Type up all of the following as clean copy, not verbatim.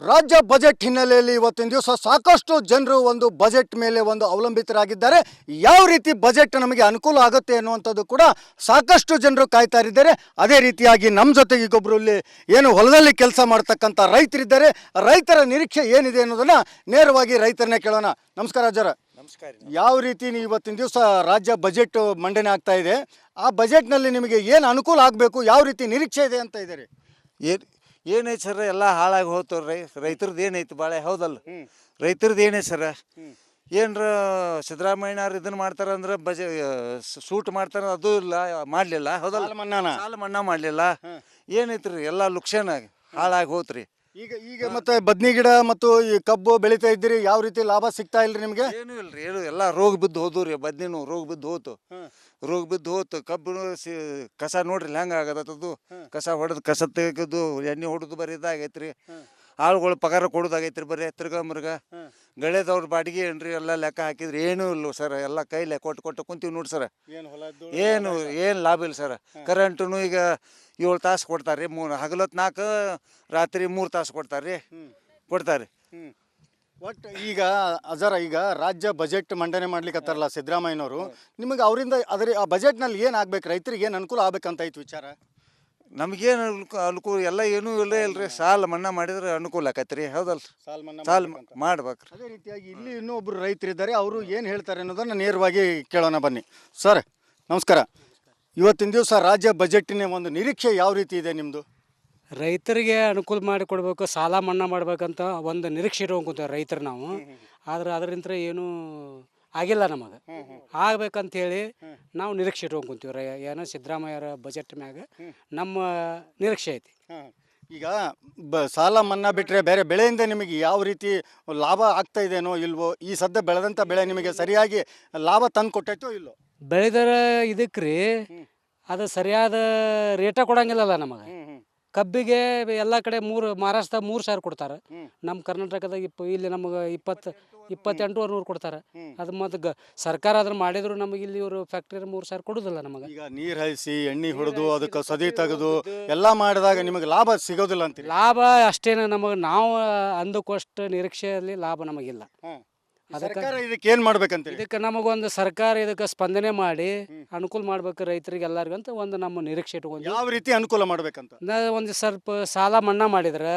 ರಾಜ್ಯ ಬಜೆಟ್ ಹಿನ್ನೆಲೆಯಲ್ಲಿ ಇವತ್ತಿನ ದಿವಸ ಸಾಕಷ್ಟು ಜನರು ಒಂದು ಬಜೆಟ್ ಮೇಲೆ ಒಂದು ಅವಲಂಬಿತರಾಗಿದ್ದಾರೆ. ಯಾವ ರೀತಿ ಬಜೆಟ್ ನಮಗೆ ಅನುಕೂಲ ಆಗುತ್ತೆ ಅನ್ನುವಂಥದ್ದು ಕೂಡ ಸಾಕಷ್ಟು ಜನರು ಕಾಯ್ತಾ ಇದ್ದಾರೆ. ಅದೇ ರೀತಿಯಾಗಿ ನಮ್ಮ ಜೊತೆಗೆ ಈಗೊಬ್ಬರು ಇಲ್ಲಿ ಏನು ಹೊಲದಲ್ಲಿ ಕೆಲಸ ಮಾಡ್ತಕ್ಕಂಥ ರೈತರಿದ್ದಾರೆ. ರೈತರ ನಿರೀಕ್ಷೆ ಏನಿದೆ ಅನ್ನೋದನ್ನ ನೇರವಾಗಿ ರೈತರನ್ನೇ ಕೇಳೋಣ. ನಮಸ್ಕಾರ ಅಜ್ಜರ. ನಮಸ್ಕಾರ. ಯಾವ ರೀತಿ ನೀವು ಇವತ್ತಿನ ದಿವಸ ರಾಜ್ಯ ಬಜೆಟ್ ಮಂಡನೆ ಆಗ್ತಾ ಇದೆ, ಆ ಬಜೆಟ್ನಲ್ಲಿ ನಿಮಗೆ ಏನು ಅನುಕೂಲ ಆಗಬೇಕು, ಯಾವ ರೀತಿ ನಿರೀಕ್ಷೆ ಇದೆ ಅಂತ ಇದ್ದೀರಿ? ಏನೈತೆ ಸರ್, ಎಲ್ಲ ಹಾಳಾಗಿ ಹೋಗ್ತವ್ರಿ. ರೈತರದ್ದು ಏನೈತಿ ಭಾಳ, ಹೌದಲ್ಲ? ರೈತರದ್ದು ಏನೈತೆ ಸರ, ಏನರ ಸಿದ್ದರಾಮಯ್ಯನವ್ರು ಇದನ್ನು ಮಾಡ್ತಾರೆ ಅಂದ್ರೆ ಸೂಟ್ ಮಾಡ್ತಾರೆ, ಅದು ಇಲ್ಲ, ಮಾಡಲಿಲ್ಲ, ಹೌದಲ್ಲ? ಸಾಲ ಮನ್ನಾ ಮಾಡಲಿಲ್ಲ. ಏನೈತ್ರಿ, ಎಲ್ಲ ಲುಕ್ಷಣ ಹಾಳಾಗಿ ಹೋತ್ರಿ. ಈಗ ಮತ್ತೆ ಬದ್ನಿ ಗಿಡ ಮತ್ತು ಈ ಕಬ್ಬು ಬೆಳಿತಾ ಇದ್ದೀರಿ, ಯಾವ ರೀತಿ ಲಾಭ ಸಿಗ್ತಾ ಇಲ್ರಿ ನಿಮಗೆ? ಏನೂ ಇಲ್ರಿ, ಏನು ಎಲ್ಲ ರೋಗ ಬಿದ್ದು ಹೋದ್ವು ರೀ. ಬದ್ನಿನೂ ರೋಗ ಬಿದ್ದು ಹೋತು, ಕಬ್ಬು ಕಸ ನೋಡ್ರಿ ಹೆಂಗೆ ಆಗದತ್ತದು. ಕಸ ಹೊಡೆದು ಕಸ ತೆಗೆದು ಎಣ್ಣೆ ಹೊಡೆದು ಬರೀ ಇದಾಗೈತ್ರಿ. ಆಳುಗಳು ಪಗಾರ ಕೊಡೋದಾಗೈತ್ರಿ, ಬರೀ ತಿರ್ಗಾ ಮೃಗ ಗಳೆದವ್ರ ಬಾಡಿಗೆ ಏನ್ರಿ ಎಲ್ಲ ಲೆಕ್ಕ ಹಾಕಿದ್ರಿ ಏನೂ ಇಲ್ಲ ಸರ್. ಎಲ್ಲ ಕೈಲೆ ಕೊಟ್ಟು ಕುಂತೀವಿ ನೋಡಿ ಸರ್. ಏನು ಲಾಭ ಇಲ್ಲ ಸರ್. ಕರೆಂಟು ಈಗ 7 ತಾಸು ಕೊಡ್ತಾರೆ ರೀ, ಹಗಲೊತ್ತು 4, ರಾತ್ರಿ 3 ತಾಸು ಕೊಡ್ತಾರೆ. ಒಟ್ಟು ಈಗ ಈಗ ರಾಜ್ಯ ಬಜೆಟ್ ಮಂಡನೆ ಮಾಡ್ಲಿಕ್ಕತ್ತಾರಲ್ಲ ಸಿದ್ದರಾಮಯ್ಯನವರು, ನಿಮಗೆ ಅವರಿಂದ ಆ ಬಜೆಟ್ನಲ್ಲಿ ಏನು ಆಗ್ಬೇಕು, ರೈತರಿಗೆ ಏನು ಅನುಕೂಲ ಆಗ್ಬೇಕಂತ ಐತಿ ವಿಚಾರ? ನಮಗೇನು ಅನುಕೂಲ ಎಲ್ಲ ಏನೂ ಇಲ್ರಿ. ಸಾಲ ಮನ್ನಾ ಮಾಡಿದ್ರೆ ಅನುಕೂಲ ಆಕೈತ್ರಿ, ಹೌದಲ್ಲ? ಸಾಲ ಮಾಡ್ಬೇಕ್ರಿ. ಅದೇ ರೀತಿಯಾಗಿ ಇಲ್ಲಿ ಇನ್ನೊಬ್ರು ರೈತರಿದ್ದಾರೆ, ಅವರು ಏನು ಹೇಳ್ತಾರೆ ಅನ್ನೋದನ್ನು ನೇರವಾಗಿ ಕೇಳೋಣ ಬನ್ನಿ. ಸರ್ ನಮಸ್ಕಾರ. ಇವತ್ತಿನ ದಿವಸ ರಾಜ್ಯ ಬಜೆಟ್ಟಿನ ಒಂದು ನಿರೀಕ್ಷೆ ಯಾವ ರೀತಿ ಇದೆ ನಿಮ್ಮದು? ರೈತರಿಗೆ ಅನುಕೂಲ ಮಾಡಿಕೊಡ್ಬೇಕು, ಸಾಲ ಮನ್ನಾ ಮಾಡ್ಬೇಕಂತ ಒಂದು ನಿರೀಕ್ಷೆ ಇಟ್ಕೊಂತೀವಿ ರೈತರು ನಾವು. ಆದ್ರೆ ಅದರಿಂದ ಏನೂ ಆಗಿಲ್ಲ ನಮಗೆ. ಆಗ್ಬೇಕಂತೇಳಿ ನಾವು ನಿರೀಕ್ಷೆ ಇಟ್ಕೊಂತೀವಿ. ಏನೋ ಸಿದ್ದರಾಮಯ್ಯರ ಬಜೆಟ್ ಮ್ಯಾಗ ನಮ್ಮ ನಿರೀಕ್ಷೆ ಐತಿ. ಈಗ ಸಾಲ ಮನ್ನಾ ಬಿಟ್ಟರೆ ಬೇರೆ ಬೆಳೆಯಿಂದ ನಿಮಗೆ ಯಾವ ರೀತಿ ಲಾಭ ಆಗ್ತಾ ಇದೆನೋ ಇಲ್ವೋ? ಈ ಸದ್ಯ ಬೆಳೆದಂಥ ಬೆಳೆ ನಿಮಗೆ ಸರಿಯಾಗಿ ಲಾಭ ತಂದು ಕೊಟ್ಟೈತೋ ಇಲ್ಲೋ? ಬೆಳೆದರ ಇದಕ್ಕೆ ರೀ ಅದು ಸರಿಯಾದ ರೇಟ ಕೊಡಂಗಿಲ್ಲಲ್ಲ ನಮಗೆ. ಕಬ್ಬಿಗೆ ಎಲ್ಲ ಕಡೆ ಮಹಾರಾಷ್ಟ್ರದಾಗ 3,000 ಕೊಡ್ತಾರೆ, ನಮ್ಮ ಕರ್ನಾಟಕದಾಗ ಇಲ್ಲಿ ನಮಗೆ 28,200 ಕೊಡ್ತಾರೆ. ಅದು ಮತ್ತು ಸರ್ಕಾರ ಅದನ್ನು ಮಾಡಿದ್ರು ನಮಗೆ ಇಲ್ಲಿ ಇವರು ಫ್ಯಾಕ್ಟ್ರಿ 3,000 ಕೊಡೋದಿಲ್ಲ ನಮಗೆ. ಈಗ ನೀರು ಹಾಯಿಸಿ ಎಣ್ಣೆ ಹೊಡೆದು ಅದಕ್ಕೆ ಸದಿ ತೆಗೆದು ಎಲ್ಲ ಮಾಡಿದಾಗ ನಿಮಗೆ ಲಾಭ ಸಿಗೋದಿಲ್ಲ ಅಂತೀರಿ? ಲಾಭ ಅಷ್ಟೇನು ನಮಗೆ, ನಾವು ಅಂದಕ್ಕಷ್ಟು ನಿರೀಕ್ಷೆಯಲ್ಲಿ ಲಾಭ ನಮಗಿಲ್ಲ. ಇದಕ್ಕೆ ಏನು ಮಾಡ್ಬೇಕಂತ? ಇದಕ್ಕೆ ನಮಗೊಂದು ಸರ್ಕಾರ ಇದಕ್ಕೆ ಸ್ಪಂದನೆ ಮಾಡಿ ಅನುಕೂಲ ಮಾಡ್ಬೇಕು ರೈತರಿಗೆ ಎಲ್ಲರಿಗಂತ ಒಂದು ನಮ್ಮ ನಿರೀಕ್ಷೆ ಇಟ್ಕೊಂಡು. ಯಾವ ರೀತಿ ಅನುಕೂಲ ಮಾಡ್ಬೇಕಂತ? ಒಂದು ಸ್ವಲ್ಪ ಸಾಲ ಮನ್ನಾ ಮಾಡಿದ್ರೆ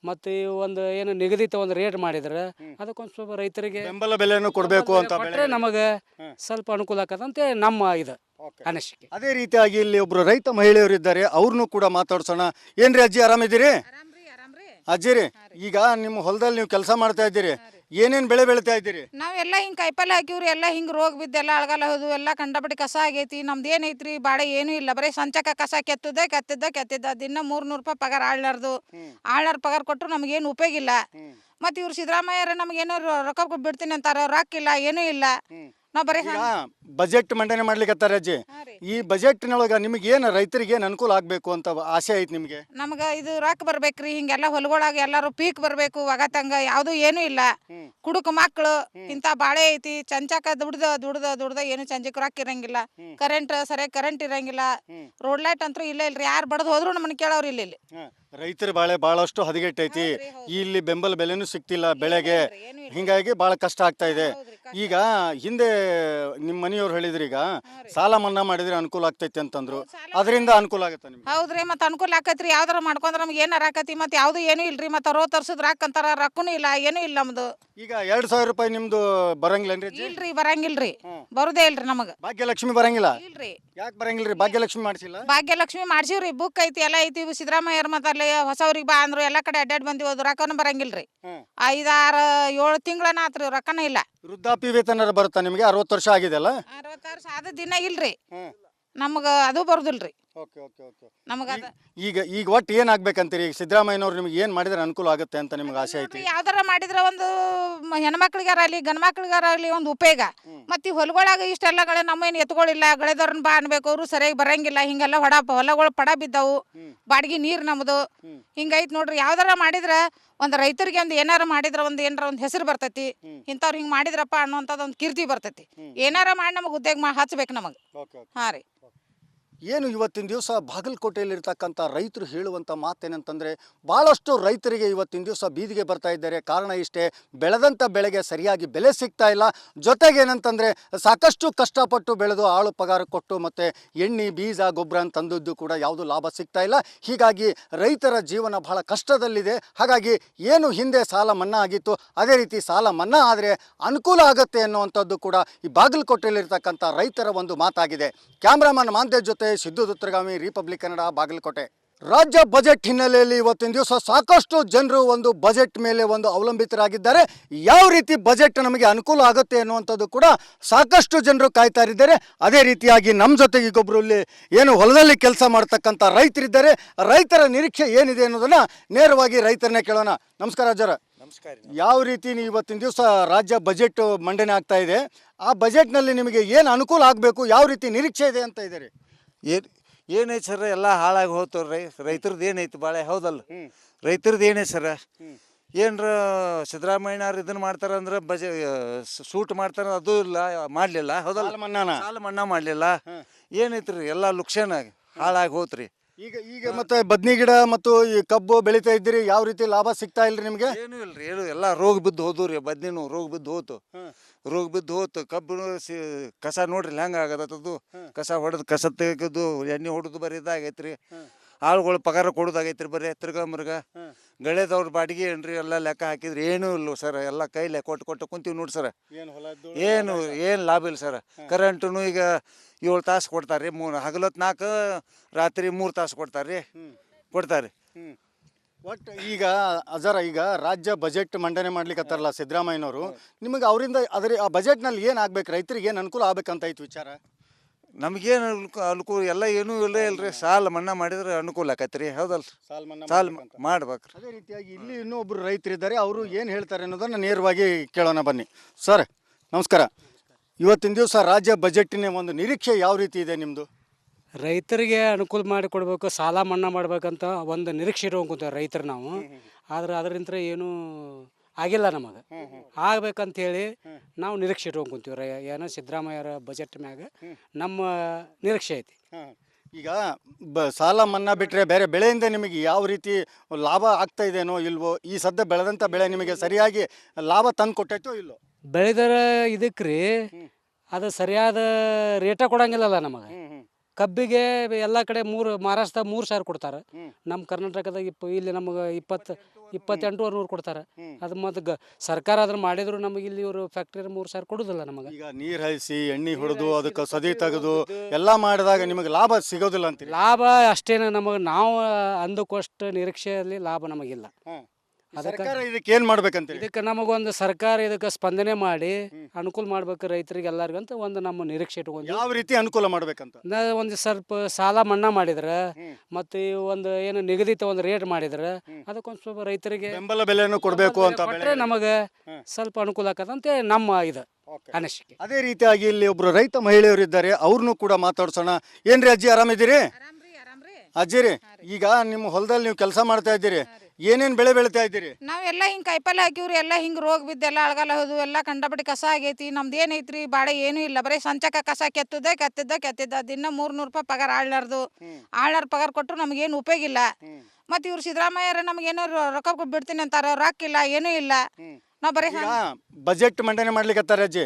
ಮತ್ತು ಒಂದು ಏನು ನಿಗದಿತ ಒಂದು ರೇಟ್ ಮಾಡಿದ್ರೆ ಅದಕ್ಕೊಂದು ಸ್ವಲ್ಪ ರೈತರಿಗೆ ಬೆಂಬಲ ಬೆಲೆಯನ್ನು ಕೊಡಬೇಕು ಅಂತ ನಮಗೆ ಸ್ವಲ್ಪ ಅನುಕೂಲ ಆಕತ್ತಂತೆ ನಮ್ಮ ಇದು ಅನಿಸಿಕೆ. ಅದೇ ರೀತಿಯಾಗಿ ಇಲ್ಲಿ ಒಬ್ರು ರೈತ ಮಹಿಳೆಯರು ಇದ್ದಾರೆ, ಅವ್ರನ್ನೂ ಕೂಡ ಮಾತಾಡ್ಸೋಣ. ಏನ್ರಿ ಅಜ್ಜಿ, ಆರಾಮಿದ್ದೀರಿ? ಅಜ್ಜಿ ರೀ, ಈಗ ನಿಮ್ಮ ಹೊಲದಲ್ಲಿ ನೀವು ಕೆಲಸ ಮಾಡ್ತಾ ಇದ್ದೀರಿ, ಏನೇನು ಬೆಳೆ ಬೆಳಿತಾ ಇದ್ದೀರಿ? ನಾವೆಲ್ಲ ಹಿಂಗೆ ಕಾಯಿಪಲ್ಲೆ ಹಾಕಿವ್ರಿ, ಎಲ್ಲ ಹಿಂಗೆ ರೋಗ ಬಿದ್ದೆಲ್ಲ ಅಳಗಾಲ ಹೋದು, ಎಲ್ಲ ಕಂಡಪಟ್ಟಿ ಕಸ ಆಗೈತಿ. ನಮ್ದು ಏನೈತ್ರಿ ಬಾಳೆ ಏನೂ ಇಲ್ಲ, ಬರೀ ಸಂಚಕ ಕಸ ಕೆತ್ತಿದ್ದ ದಿನ 300 ರೂಪಾಯಿ ಪಗಾರ. ಆಳ್ನಾರ ಪಗಾರ ಕೊಟ್ಟರು ನಮಗೇನು ಉಪಯೋಗ ಇಲ್ಲ. ಮತ್ತು ಇವ್ರು ಸಿದ್ದರಾಮಯ್ಯರ ನಮಗೇನೋ ರೊಕ್ಕ ಬಿಡ್ತೀನಿ ಅಂತಾರೆ, ರೊಕ್ಕ ಇಲ್ಲ, ಏನೂ ಇಲ್ಲ. ನಾವು ಬರೀ ಬಜೆಟ್ ಮಂಡನೆ ಮಾಡ್ಲಿಕ್ಕತ್ತಾರ ಅಜ್ಜಿ. ಈ ಬಜೆಟ್ನೊಳಗ ನಿಮಗೆ ಏನು ರೈತರಿಗೆ ಏನು ಅನುಕೂಲ ಆಗಬೇಕು ಅಂತ ಆಸೆ ಐತಿ ನಿಮಗೆ? ನಮ್ಗೆ ಇದು ರೊಕ್ಕ ಬರ್ಬೇಕ್ರಿ, ಹಿಂಗೆಲ್ಲ ಹೊಲಗೊಳಗೆ ಎಲ್ಲರೂ ಪೀಕ್ ಬರಬೇಕು. ಒಗತಂಗ ಯಾವುದು ಏನೂ ಇಲ್ಲ. ಕುಡುಕ ಮಕ್ಕಳು ಇಂಥ ಬಾಳೆ ಐತಿ, ಚಂಚಕ ದುಡ್ದ ಏನು ಚಂಚಕ ರೊಕ್ಕ ಇರಂಗಿಲ್ಲ. ಸರಿಯಾಗಿ ಕರೆಂಟ್ ಇರಂಗಿಲ್ಲ. ರೋಡ್ ಲೈಟ್ ಅಂತೂ ಇಲ್ಲ ಇಲ್ರಿ, ಯಾರು ಬಡದು ಹೋದ್ರು ನಮ್ಮನ್ನ ಕೇಳೋರು ಇಲ್ಲಿ. ರೈತರ ಬಾಳೆ ಬಹಳಷ್ಟು ಹದಗೆಟ್ಟೈತಿ, ಇಲ್ಲಿ ಬೆಂಬಲ ಬೆಲೆನೂ ಸಿಗ್ತಿಲ್ಲ ಬೆಳೆಗೆ, ಹಿಂಗಾಗಿ ಬಹಳ ಕಷ್ಟ ಆಗ್ತಾ ಇದೆ. ಈಗ ಹಿಂದೆ ನಿಮ್ಮ ಮನೆಯವ್ರು ಹೇಳಿದ್ರಿ, ಈಗ ಸಾಲ ಮನ್ನಾ ಮಾಡಿದ್ರೆ ಅನುಕೂಲ ಆಗ್ತೈತಿ ಅಂತಂದ್ರು, ಅದರಿಂದ ಅನುಕೂಲ ಆಗತ್ತ ನಿಮ್ಗೆ? ಹೌದ್ರಿ, ಮತ್ತೆ ಅನುಕೂಲ ಆಕೈತ್ರಿ. ಯಾವ್ದಾರ ಮಾಡ್ಕೊಂಡ್ರೆ ನಮ್ಗೆ ಏನಾರ ಆಕತಿ, ಮತ್ತೆ ಯಾವ್ದು ಏನೂ ಇಲ್ರಿ. ಮತ್ತೆ ರೋ ತರ್ಸದ್ ರಾಕ್ ಅಂತಾರ, ರೊಕ್ಕನೂ ಇಲ್ಲ, ಏನೂ ಇಲ್ಲ ನಮ್ದು. ಈಗ 2,000 ರೂಪಾಯಿ ನಿಮ್ದು ಬರಂಗಿಲ್ಲನ್ರಿ? ಇಲ್ರಿ, ಬರಂಗಿಲ್ರಿ, ಬರುದೇ ಇಲ್ರಿ ನಮಗ. ಭಾಗ್ಯಲಕ್ಷ್ಮಿ ಬರಂಗಿಲ್ಲ? ಇಲ್ರಿ. ಯಾಕೆ ಬರಂಗಿಲ್ರಿ? ಭಾಗ್ಯಲಕ್ಷ್ಮಿ ಮಾಡ್ಸಿಲ್ಲ? ಭಾಗ್ಯಲಕ್ಷ್ಮಿ ಮಾಡ್ಸಿವ್ರಿ, ಬುಕ್ ಐತಿ, ಎಲ್ಲ ಐತಿ. ಸಿದ್ದರಾಮಯ್ಯರ ಮತ್ತೆ ಅಲ್ಲಿ ಹೊಸವ್ರಿಗೆ ಬಾ ಅಂದ್ರು, ಎಲ್ಲ ಕಡೆ ಅಡ್ಡಾಡ್ ಬಂದಿವಿ, ಅದು ರೊಕ್ಕನೂ ಬರಂಗಿಲ್ರಿ. 5-6-7 ತಿಂಗಳನ್ನ ಆತ್ರಿ, ರೊಕ್ಕನ ಇಲ್ಲ. ವೃದ್ಧಾಪ್ಯ ವೇತನ ಬರುತ್ತಾ ನಿಮಗೆ? 60 ವರ್ಷ ಆಗಿದೆಲ್ಲ? 60 ವರ್ಷ ಆದ ದಿನ ಇಲ್ರಿ ನಮಗ, ಅದು ಬರುದಿಲ್ರಿ ನಮಗ. ಈಗ ಒಟ್ಟು ಏನಾಗ್ಬೇಕಂತೀರಿ? ಸಿದ್ದರಾಮಯ್ಯನವ್ರು ನಿಮ್ಗೆ ಏನ್ ಮಾಡಿದ್ರೆ ಅನುಕೂಲ ಆಗುತ್ತೆ ಅಂತ ನಿಮ್ಗೆ ಆಸೆ ಐತಿ? ಯಾವ್ದಾರ ಮಾಡಿದ್ರೆ ಒಂದು ಹೆಣ್ಮಕ್ಳಿಗಾರಾಗ್ಲಿ ಗಂಡ್ ಮಕ್ಳಿಗಾರಾಗ್ಲಿ ಒಂದು ಉಪಯೋಗ. ಮತ್ತೆ ಈ ಹೊಲಗೊಳಗ ಇಷ್ಟೆಲ್ಲ ನಮ್ಮೇನು ಎತ್ಕೊಳ್ಳಿಲ್ಲ, ಗಳೆದವ್ರನ್ನ ಬಾ ಅನ್ಬೇಕು, ಅವರು ಸರಿಯಾಗಿ ಬರಂಗಿಲ್ಲ. ಹಿಂಗೆಲ್ಲ ಹೊಲಗಳು ಪಡ ಬಿದ್ದವು, ಬಾಡಿಗೆ ನೀರು ನಮ್ದು ಹಿಂಗೈತ್ ನೋಡ್ರಿ. ಯಾವ್ದಾರ ಮಾಡಿದ್ರೆ ಒಂದು ರೈತರಿಗೆ ಒಂದು ಏನಾರ ಮಾಡಿದ್ರೆ ಏನಾರ ಒಂದು ಹೆಸರು ಬರ್ತೈತಿ. ಇಂಥವ್ರು ಹಿಂಗೆ ಮಾಡಿದ್ರಪ್ಪ ಅನ್ನೋಂಥದ್ದು ಒಂದು ಕೀರ್ತಿ ಬರ್ತೈತಿ. ಏನಾರ ಮಾಡಿ ನಮಗೆ ಉದ್ಯೋಗ ಹಚ್ಬೇಕು ನಮಗೆ. ಹಾಂ ರೀ. ಏನು ಇವತ್ತಿನ ದಿವಸ ಬಾಗಲಕೋಟೆಯಲ್ಲಿರ್ತಕ್ಕಂಥ ರೈತರು ಹೇಳುವಂಥ ಮಾತೇನಂತಂದರೆ ಭಾಳಷ್ಟು ರೈತರಿಗೆ ಇವತ್ತಿನ ದಿವಸ ಬೀದಿಗೆ ಬರ್ತಾ ಇದ್ದಾರೆ. ಕಾರಣ ಇಷ್ಟೇ, ಬೆಳೆದಂಥ ಬೆಳೆಗೆ ಸರಿಯಾಗಿ ಬೆಲೆ ಸಿಗ್ತಾ ಇಲ್ಲ. ಜೊತೆಗೆ ಏನಂತಂದರೆ ಸಾಕಷ್ಟು ಕಷ್ಟಪಟ್ಟು ಬೆಳೆದು ಆಳು ಪಗಾರ ಕೊಟ್ಟು ಮತ್ತು ಎಣ್ಣೆ ಬೀಜ ಗೊಬ್ಬರ ಅಂತ ತಂದದ್ದು ಕೂಡ ಯಾವುದು ಲಾಭ ಸಿಗ್ತಾ ಇಲ್ಲ. ಹೀಗಾಗಿ ರೈತರ ಜೀವನ ಬಹಳ ಕಷ್ಟದಲ್ಲಿದೆ. ಹಾಗಾಗಿ ಏನು ಹಿಂದೆ ಸಾಲ ಮನ್ನಾ ಆಗಿತ್ತು ಅದೇ ರೀತಿ ಸಾಲ ಮನ್ನಾ ಆದರೆ ಅನುಕೂಲ ಆಗುತ್ತೆ ಅನ್ನುವಂಥದ್ದು ಕೂಡ ಈ ಬಾಗಲಕೋಟೆಯಲ್ಲಿರ್ತಕ್ಕಂಥ ರೈತರ ಒಂದು ಮಾತಾಗಿದೆ. ಕ್ಯಾಮ್ರಾಮನ್ ಮಾಂತೇಶ್ ಜೊತೆ ಸಿದ್ದು ದುತ್ರಗಾಮಿ, ರಿಪಬ್ಲಿಕ್ ಕನ್ನಡ, ಬಾಗಲಕೋಟೆ. ರಾಜ್ಯ ಬಜೆಟ್ ಹಿನ್ನೆಲೆಯಲ್ಲಿ ಇವತ್ತಿನ ದಿವಸ ಸಾಕಷ್ಟು ಜನರು ಒಂದು ಬಜೆಟ್ ಮೇಲೆ ಒಂದು ಅವಲಂಬಿತರಾಗಿದ್ದಾರೆ. ಯಾವ ರೀತಿ ಬಜೆಟ್ ನಮಗೆ ಅನುಕೂಲ ಆಗುತ್ತೆ ಅನ್ನುವಂಥದ್ದು ಕೂಡ ಸಾಕಷ್ಟು ಜನರು ಕಾಯ್ತಾ ಇದ್ದಾರೆ. ಅದೇ ರೀತಿಯಾಗಿ ನಮ್ಮ ಜೊತೆಗೆ ಈಗೊಬ್ಬರು ಇಲ್ಲಿ ಏನು ಹೊಲದಲ್ಲಿ ಕೆಲಸ ಮಾಡ್ತಕ್ಕಂಥ ರೈತರಿದ್ದಾರೆ. ರೈತರ ನಿರೀಕ್ಷೆ ಏನಿದೆ ಅನ್ನೋದನ್ನು ನೇರವಾಗಿ ರೈತರನ್ನೇ ಕೇಳೋಣ. ನಮಸ್ಕಾರ ಅಜ್ಜರ. ನಮಸ್ಕಾರ. ಯಾವ ರೀತಿ ನೀವು ಇವತ್ತಿನ ದಿವಸ ರಾಜ್ಯ ಬಜೆಟ್ ಮಂಡನೆ ಆಗ್ತಾ ಇದೆ, ಆ ಬಜೆಟ್ನಲ್ಲಿ ನಿಮಗೆ ಏನು ಅನುಕೂಲ ಆಗಬೇಕು, ಯಾವ ರೀತಿ ನಿರೀಕ್ಷೆ ಇದೆ ಅಂತ ಇದ್ದೀರಿ? ಏನೈತೆ ಸರ್, ಎಲ್ಲ ಹಾಳಾಗಿ ಹೋಗ್ತವ್ರಿ. ರೈತರದ್ದು ಏನೈತಿ ಬಾಳೆ, ಹೌದಲ್ಲ? ರೈತರದ್ದು ಏನೈತೆ ಸರ, ಏನರ ಸಿದ್ದರಾಮಯ್ಯನವ್ರು ಇದನ್ನು ಮಾಡ್ತಾರೆ ಅಂದ್ರೆ ಸೂಟ್ ಮಾಡ್ತಾರೆ, ಅದು ಇಲ್ಲ, ಮಾಡಲಿಲ್ಲ, ಹೌದಲ್ಲ? ಸಾಲ ಮನ್ನಾ ಮಾಡಲಿಲ್ಲ. ಏನೈತ್ರಿ, ಎಲ್ಲ ಲುಕ್ಷಣ ಹಾಳಾಗಿ ಹೋತ್ರಿ. ಈಗ ಮತ್ತೆ ಬದ್ನಿ ಗಿಡ ಮತ್ತು ಈ ಕಬ್ಬು ಬೆಳಿತಾ ಇದ್ದೀರಿ, ಯಾವ ರೀತಿ ಲಾಭ ಸಿಗ್ತಾ ಇಲ್ರಿ ನಿಮಗೆ? ಏನೂ ಇಲ್ರಿ, ಏನು ಎಲ್ಲ ರೋಗ ಬಿದ್ದು ಹೋದ್ವು ರೀ. ಬದ್ನಿನೂ ರೋಗ ಬಿದ್ದು ಹೋತು, ರೋಗ ಬಿದ್ದು ಹೋತು. ಕಬ್ಬು ಕಸ ನೋಡ್ರಿ ಹೆಂಗೆ ಆಗತ್ತದು, ಕಸ ಹೊಡೆದು ಕಸ ತೆಗೆದು ಎಣ್ಣೆ ಹೊಡೆದು ಬರೀ ಇದಾಗೈತ್ರಿ. ಆಳುಗಳು ಪಗಾರ ಕೊಡೋದಾಗೈತ್ರಿ ಬರೀ ತಿರ್ಗಾ ಮುರ್ಗ. ಗಳೆದವ್ರ ಬಾಡಿಗೆ ಏನ್ರಿ ಎಲ್ಲ ಲೆಕ್ಕ ಹಾಕಿದ್ರಿ, ಏನೂ ಇಲ್ಲ ಸರ್. ಎಲ್ಲ ಕೈಲೆ ಕೊಟ್ಟು ಕುಂತೀವಿ ನೋಡಿ ಸರ್. ಏನು ಲಾಭ ಇಲ್ಲ ಸರ್. ಕರೆಂಟು ಈಗ 7 ತಾಸು ಕೊಡ್ತಾರೆ ರೀ, ಹಗಲೊತ್ತು 4, ರಾತ್ರಿ 3 ತಾಸು ಕೊಡ್ತಾರೆ ಒಟ್ಟು ಈಗ ಅಜರ, ಈಗ ರಾಜ್ಯ ಬಜೆಟ್ ಮಂಡನೆ ಮಾಡ್ಲಿಕ್ಕತ್ತಾರಲ್ಲ ಸಿದ್ದರಾಮಯ್ಯನವರು, ನಿಮಗೆ ಅವರಿಂದ ಆ ಬಜೆಟ್ನಲ್ಲಿ ಏನು ಆಗ್ಬೇಕು, ರೈತರಿಗೆ ಏನು ಅನುಕೂಲ ಆಗ್ಬೇಕಂತ ಐತಿ ವಿಚಾರ? ನಮಗೇನು ಅನುಕೂಲ ಎಲ್ಲ ಏನೂ ಇಲ್ರಿ. ಸಾಲ ಮನ್ನಾ ಮಾಡಿದ್ರೆ ಅನುಕೂಲ ಆಕೈತ್ರಿ, ಹೌದಲ್ಲ? ಸಾಲ ಮಾಡ್ಬೇಕ್ರಿ. ಅದೇ ರೀತಿಯಾಗಿ ಇಲ್ಲಿ ಇನ್ನೂ ಒಬ್ಬರು ರೈತರಿದ್ದಾರೆ, ಅವರು ಏನು ಹೇಳ್ತಾರೆ ಅನ್ನೋದನ್ನು ನೇರವಾಗಿ ಕೇಳೋಣ ಬನ್ನಿ. ಸರ್ ನಮಸ್ಕಾರ. ಇವತ್ತಿನ ದಿವಸ ರಾಜ್ಯ ಬಜೆಟ್ಟಿನ ಒಂದು ನಿರೀಕ್ಷೆ ಯಾವ ರೀತಿ ಇದೆ ನಿಮ್ಮದು? ರೈತರಿಗೆ ಅನುಕೂಲ ಮಾಡಿಕೊಡ್ಬೇಕು, ಸಾಲ ಮನ್ನಾ ಮಾಡ್ಬೇಕಂತ ಒಂದು ನಿರೀಕ್ಷೆ ಇಟ್ಕೊಂತೀವಿ ರೈತರು ನಾವು. ಆದ್ರೆ ಅದರಿಂದ ಏನೂ ಆಗಿಲ್ಲ ನಮಗೆ. ಆಗ್ಬೇಕಂತೇಳಿ ನಾವು ನಿರೀಕ್ಷೆ ಇಟ್ಕೊಂತೀವಿ. ಏನೋ ಸಿದ್ದರಾಮಯ್ಯರ ಬಜೆಟ್ ಮ್ಯಾಗ ನಮ್ಮ ನಿರೀಕ್ಷೆ ಐತಿ. ಈಗ ಸಾಲ ಮನ್ನಾ ಬಿಟ್ಟರೆ ಬೇರೆ ಬೆಳೆಯಿಂದ ನಿಮಗೆ ಯಾವ ರೀತಿ ಲಾಭ ಆಗ್ತಾ ಇದೆನೋ ಇಲ್ವೋ? ಈ ಸದ್ಯ ಬೆಳೆದಂಥ ಬೆಳೆ ನಿಮಗೆ ಸರಿಯಾಗಿ ಲಾಭ ತಂದು ಕೊಟ್ಟೈತೋ ಇಲ್ಲೋ? ಬೆಳೆದರ ಇದಕ್ಕೆ ರೀ ಅದು ಸರಿಯಾದ ರೇಟ ಕೊಡಂಗಿಲ್ಲಲ್ಲ ನಮಗೆ. ಕಬ್ಬಿಗೆ ಎಲ್ಲ ಕಡೆ ಮಹಾರಾಷ್ಟ್ರದಾಗ 3,000 ಕೊಡ್ತಾರೆ. ನಮ್ಮ ಕರ್ನಾಟಕದಾಗ ಇಲ್ಲಿ ನಮಗೆ 28,200 ಕೊಡ್ತಾರೆ. ಅದು ಮತ್ತು ಸರ್ಕಾರ ಅದನ್ನು ಮಾಡಿದ್ರು ನಮಗೆ ಇಲ್ಲಿ ಇವರು ಫ್ಯಾಕ್ಟ್ರಿ 3,000 ಕೊಡೋದಿಲ್ಲ ನಮಗೆ. ಈಗ ನೀರು ಹಾಯಿಸಿ ಎಣ್ಣೆ ಹೊಡೆದು ಅದಕ್ಕೆ ಸದಿ ತೆಗೆದು ಎಲ್ಲ ಮಾಡಿದಾಗ ನಿಮಗೆ ಲಾಭ ಸಿಗೋದಿಲ್ಲ ಅಂತೀರಿ? ಲಾಭ ಅಷ್ಟೇನು ನಮಗೆ, ನಾವು ಅಂದಕ್ಕಷ್ಟು ನಿರೀಕ್ಷೆಯಲ್ಲಿ ಲಾಭ ನಮಗಿಲ್ಲ. ಸರ್ಕಾರ ಇದಕ್ಕೆ ಏನು ಮಾಡ್ಬೇಕಂತ? ಇದಕ್ಕೆ ನಮಗೊಂದು ಸರ್ಕಾರ ಇದಕ್ಕೆ ಸ್ಪಂದನೆ ಮಾಡಿ ಅನುಕೂಲ ಮಾಡ್ಬೇಕು ರೈತರಿಗೆ ಎಲ್ಲರಿಗೂ ಅಂತ ಒಂದು ನಮ್ಮ ನಿರೀಕ್ಷೆ ಇಟ್ಕೊಂಡು. ಯಾವ ರೀತಿ ಅನುಕೂಲ ಮಾಡ್ಬೇಕಂತ? ಒಂದು ಸ್ವಲ್ಪ ಸಾಲ ಮನ್ನಾ ಮಾಡಿದ್ರೆ ಮತ್ತು ಒಂದು ಏನು ನಿಗದಿತ ಒಂದು ರೇಟ್ ಮಾಡಿದ್ರೆ ಅದಕ್ಕೊಂದು ಸ್ವಲ್ಪ ರೈತರಿಗೆ ಬೆಂಬಲ ಬೆಲೆಯನ್ನು ಕೊಡಬೇಕು ಅಂತ ಕೊಟ್ಟರೆ ನಮಗೆ ಸ್ವಲ್ಪ ಅನುಕೂಲ ಆಕತ್ತಂತೆ ನಮ್ಮ ಇದು ಅನಿಸಿಕೆ. ಅದೇ ರೀತಿಯಾಗಿ ಇಲ್ಲಿ ಒಬ್ರು ರೈತ ಮಹಿಳೆಯರಿದ್ದಾರೆ, ಅವ್ರನ್ನೂ ಕೂಡ ಮಾತಾಡ್ಸೋಣ. ಏನ್ರಿ ಅಜ್ಜಿ, ಆರಾಮಿದ್ದೀರಿ? ಅಜ್ಜಿ ರೀ, ಈಗ ನಿಮ್ಮ ಹೊಲದಲ್ಲಿ ನೀವು ಕೆಲಸ ಮಾಡ್ತಾ ಇದ್ದೀರಿ, ಏನೇನು ಬೆಳೆ ಬೆಳಿತಾ ಇದ್ದೀರಿ? ನಾವೆಲ್ಲ ಹಿಂಗೆ ಕಾಯಿಪಲ್ಲೆ ಹಾಕಿವ್ರಿ, ಎಲ್ಲ ಹಿಂಗೆ ರೋಗ ಬಿದ್ದೆಲ್ಲ ಅಳಗಾಲ ಹೋದು, ಎಲ್ಲ ಕಂಡಪಟ್ಟಿ ಕಸ ಆಗೈತಿ. ನಮ್ದು ಏನೈತ್ರಿ ಬಾಳೆ ಏನೂ ಇಲ್ಲ, ಬರೀ ಸಂಚಕ ಕಸ ಕೆತ್ತಿದ್ದ ದಿನ 300 ರೂಪಾಯಿ ಪಗಾರ. ಆಳ್ನಾರ ಪಗಾರ ಕೊಟ್ಟರು ನಮಗೇನು ಉಪಯೋಗ ಇಲ್ಲ. ಮತ್ತು ಇವ್ರು ಸಿದ್ದರಾಮಯ್ಯರ ನಮಗೇನೋ ರೊಕ್ಕ ಬಿಡ್ತೀನಿ ಅಂತಾರೆ, ರೊಕ್ಕ ಇಲ್ಲ, ಏನೂ ಇಲ್ಲ. ನಾವು ಬರೀ ಬಜೆಟ್ ಮಂಡನೆ ಮಾಡ್ಲಿಕ್ಕತ್ತಾರೆ ಅಜ್ಜಿ.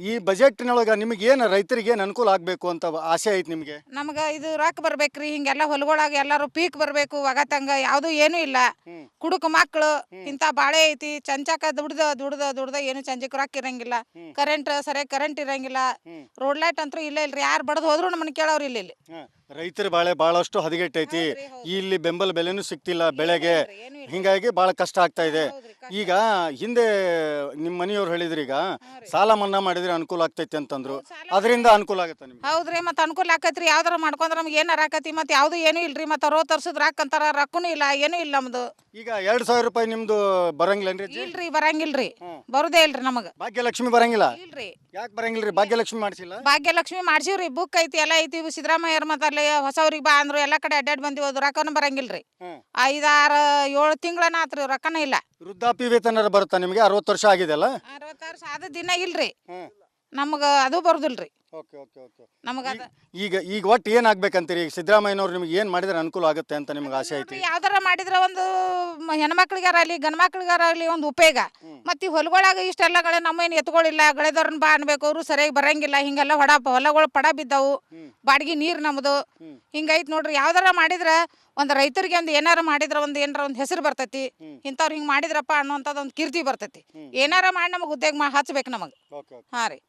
ಈ ಬಜೆಟ್ನೊಳಗೆ ನಿಮಗೆ ಏನು ರೈತರಿಗೆ ಏನು ಅನುಕೂಲ ಆಗಬೇಕು ಅಂತ ಆಸೆ ಐತಿ ನಿಮಗೆ? ನಮ್ಗೆ ಇದು ರೊಕ್ಕ ಬರ್ಬೇಕ್ರಿ, ಹಿಂಗೆಲ್ಲ ಹೊಲಗೊಳಗೆ ಎಲ್ಲರೂ ಪೀಕ್ ಬರಬೇಕು. ಒಗತಂಗ ಯಾವುದು ಏನೂ ಇಲ್ಲ. ಕುಡುಕ ಮಕ್ಕಳು ಇಂಥ ಬಾಳೆ ಐತಿ, ಚಂಚಕ ದುಡ್ದ ಏನು ಚಂಚಕ್ಕೆ ರೊಕ್ಕ ಇರಂಗಿಲ್ಲ. ಸರಿಯಾಗಿ ಕರೆಂಟ್ ಇರಂಗಿಲ್ಲ. ರೋಡ್ ಲೈಟ್ ಅಂತೂ ಇಲ್ಲ ಇಲ್ರಿ, ಯಾರು ಬಡ್ದು ಹೋದ್ರು ನಮ್ಮನ್ನ ಕೇಳೋರು ಇಲ್ಲಿ. ರೈತರ ಬಾಳೆ ಬಹಳಷ್ಟು ಹದಗೆಟ್ಟೈತಿ, ಇಲ್ಲಿ ಬೆಂಬಲ ಬೆಲೆನೂ ಸಿಗ್ತಿಲ್ಲ ಬೆಳೆಗೆ, ಹಿಂಗಾಗಿ ಬಹಳ ಕಷ್ಟ ಆಗ್ತಾ ಇದೆ. ಈಗ ಹಿಂದೆ ನಿಮ್ಮ ಮನೆಯವ್ರು ಹೇಳಿದ್ರು, ಈಗ ಸಾಲ ಮನ್ನಾ ಮಾಡಿದ್ರೆ ಅನುಕೂಲ ಆಗ್ತೈತಿ ಅಂತಂದ್ರು, ಅದರಿಂದ ಅನುಕೂಲ ಆಗುತ್ತೆ ನಿಮ್ಗೆ? ಹೌದ್ರಿ, ಮತ್ತೆ ಅನುಕೂಲ ಆಕತ್ರಿ. ಯಾವ್ದಾರ ಮಾಡ್ಕೊಂಡ್ರೆ ನಮ್ಗೆ ಏನಾರ ಆಕತಿ, ಮತ್ತೆ ಯಾವ್ದು ಏನೂ ಇಲ್ರಿ. ಮತ್ತೆ ರೋ ತರ್ಸದ್ ರೊಕ್ಕ ಅಂತಾರ, ರೊಕ್ಕನೂ ಇಲ್ಲ, ಏನೂ ಇಲ್ಲ ನಮ್ದು. ಈಗ 2,000 ರೂಪಾಯಿ ನಿಮ್ದು ಬರಂಗಿಲ್ಲನ್ರಿ? ಇಲ್ರಿ, ಬರಂಗಿಲ್ರಿ, ಬರುದೇ ಇಲ್ರಿ ನಮಗ. ಭಾಗ್ಯಲಕ್ಷ್ಮಿ ಬರಂಗಿಲ್ಲ? ಇಲ್ರಿ. ಯಾಕೆ ಬರಂಗಿಲ್ರಿ? ಭಾಗ್ಯಲಕ್ಷ್ಮಿ ಮಾಡಿಸಿಲ್ಲ? ಭಾಗ್ಯಲಕ್ಷ್ಮಿ ಮಾಡ್ಸಿವ್ರಿ, ಬುಕ್ ಐತಿ, ಎಲ್ಲ ಐತಿ. ಸಿದ್ದರಾಮಯ್ಯರ ಮತ್ತೆ ಅಲ್ಲಿ ಹೊಸವ್ರಿಗೆ ಬಾ ಅಂದ್ರು, ಎಲ್ಲ ಕಡೆ ಅಡ್ಡಾಡ್ ಬಂದಿವಿ, ಅದು ರೊಕ್ಕನೂ ಬರಂಗಿಲ್ರಿ. 5, 6, 7 ತಿಂಗಳನ್ನ ಆತ್ರಿ, ರೊಕ್ಕನ ಇಲ್ಲ. ವೃದ್ಧಾಪ್ಯ ವೇತನ ಬರುತ್ತಾ ನಿಮಗೆ? 60 ವರ್ಷ ಆಗಿದೆ ಅಲ್ಲ? 60 ವರ್ಷ ಆದ ದಿನ ಇಲ್ರಿ ನಮಗ, ಅದು ಬರುದಿಲ್ರಿ. ಓಕೆ ಓಕೆ ಓಕೆ ನಮಗದ ಈಗ ಒಟ್ಟು ಏನಾಗ್ಬೇಕಂತೀರಿ? ಈಗ ಸಿದ್ದರಾಮಯ್ಯನವ್ರು ನಿಮ್ಗೆ ಏನು ಮಾಡಿದ್ರೆ ಅನುಕೂಲ ಆಗುತ್ತೆ ಅಂತ ನಿಮ್ಗೆ ಆಸೆ ಐತಿ? ಯಾವ್ದಾರ ಮಾಡಿದ್ರ ಒಂದು ಹೆಣ್ಮಕ್ಳಿಗಾರಾಗ್ಲಿ ಗಂಡ್ ಮಕ್ಳಿಗಾರಾಗ್ಲಿ ಒಂದು ಉಪಯೋಗ. ಮತ್ತೆ ಈ ಹೊಲಗೊಳಾಗ ಇಷ್ಟೆಲ್ಲ ಗಳೆ ನಮ್ಮೇನು ಎತ್ಕೊಳ್ಳಿಲ್ಲ, ಗಳೆದವ್ರನ್ನ ಬಾ ಅನ್ಬೇಕು, ಅವರು ಸರಿಯಾಗಿ ಬರಂಗಿಲ್ಲ, ಹಿಂಗೆಲ್ಲ ಹೊಲಗಳು ಪಡ ಬಿದ್ದಾವು, ಬಾಡಿಗೆ ನೀರು ನಮ್ದು ಹಿಂಗೈತ್ ನೋಡ್ರಿ. ಯಾವ್ದಾರ ಮಾಡಿದ್ರ ಒಂದು ರೈತರಿಗೆ ಒಂದು ಏನಾರ ಮಾಡಿದ್ರ ಏನಾರ ಒಂದು ಹೆಸರು ಬರ್ತೈತಿ, ಇಂಥವ್ರು ಹಿಂಗೆ ಮಾಡಿದ್ರಪ್ಪ ಅನ್ನೋಂಥದ್ದು ಒಂದು ಕೀರ್ತಿ ಬರ್ತೈತಿ. ಏನಾರ ಮಾಡಿ ನಮಗೆ ಉದ್ಯೋಗ ಹಚ್ಬೇಕು ನಮಗೆ. ಹಾಂ ರೀ.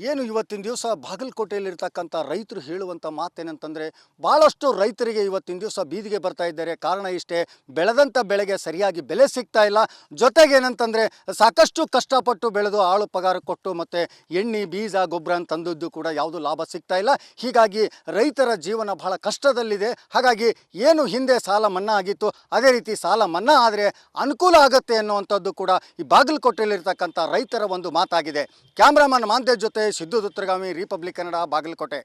ಏನು ಇವತ್ತಿನ ದಿವಸ ಬಾಗಲಕೋಟೆಯಲ್ಲಿರ್ತಕ್ಕಂಥ ರೈತರು ಹೇಳುವಂಥ ಮಾತೇನಂತಂದರೆ, ಭಾಳಷ್ಟು ರೈತರಿಗೆ ಇವತ್ತಿನ ದಿವಸ ಬೀದಿಗೆ ಬರ್ತಾ ಇದ್ದಾರೆ. ಕಾರಣ ಇಷ್ಟೇ, ಬೆಳೆದಂಥ ಬೆಳೆಗೆ ಸರಿಯಾಗಿ ಬೆಲೆ ಸಿಗ್ತಾ ಇಲ್ಲ. ಜೊತೆಗೆ ಏನಂತಂದರೆ ಸಾಕಷ್ಟು ಕಷ್ಟಪಟ್ಟು ಬೆಳೆದು ಆಳು ಪಗಾರ ಕೊಟ್ಟು ಮತ್ತು ಎಣ್ಣೆ ಬೀಜ ಗೊಬ್ಬರ ಅಂತಂದದ್ದು ಕೂಡ ಯಾವುದು ಲಾಭ ಸಿಗ್ತಾ ಇಲ್ಲ. ಹೀಗಾಗಿ ರೈತರ ಜೀವನ ಬಹಳ ಕಷ್ಟದಲ್ಲಿದೆ. ಹಾಗಾಗಿ ಏನು ಹಿಂದೆ ಸಾಲ ಮನ್ನಾ ಆಗಿತ್ತು, ಅದೇ ರೀತಿ ಸಾಲ ಮನ್ನಾ ಆದರೆ ಅನುಕೂಲ ಆಗುತ್ತೆ ಅನ್ನುವಂಥದ್ದು ಕೂಡ ಈ ಬಾಗಲಕೋಟೆಯಲ್ಲಿರ್ತಕ್ಕಂಥ ರೈತರ ಒಂದು ಮಾತಾಗಿದೆ. ಕ್ಯಾಮ್ರಾಮನ್ ಮಾಂತೇಶ್ ಜೊತೆ ಸಿದ್ದು ದುತ್ತರಗಾಮಿ, ರಿಪಬ್ಲಿಕ್ ಕನ್ನಡ, ಬಾಗಲಕೋಟೆ.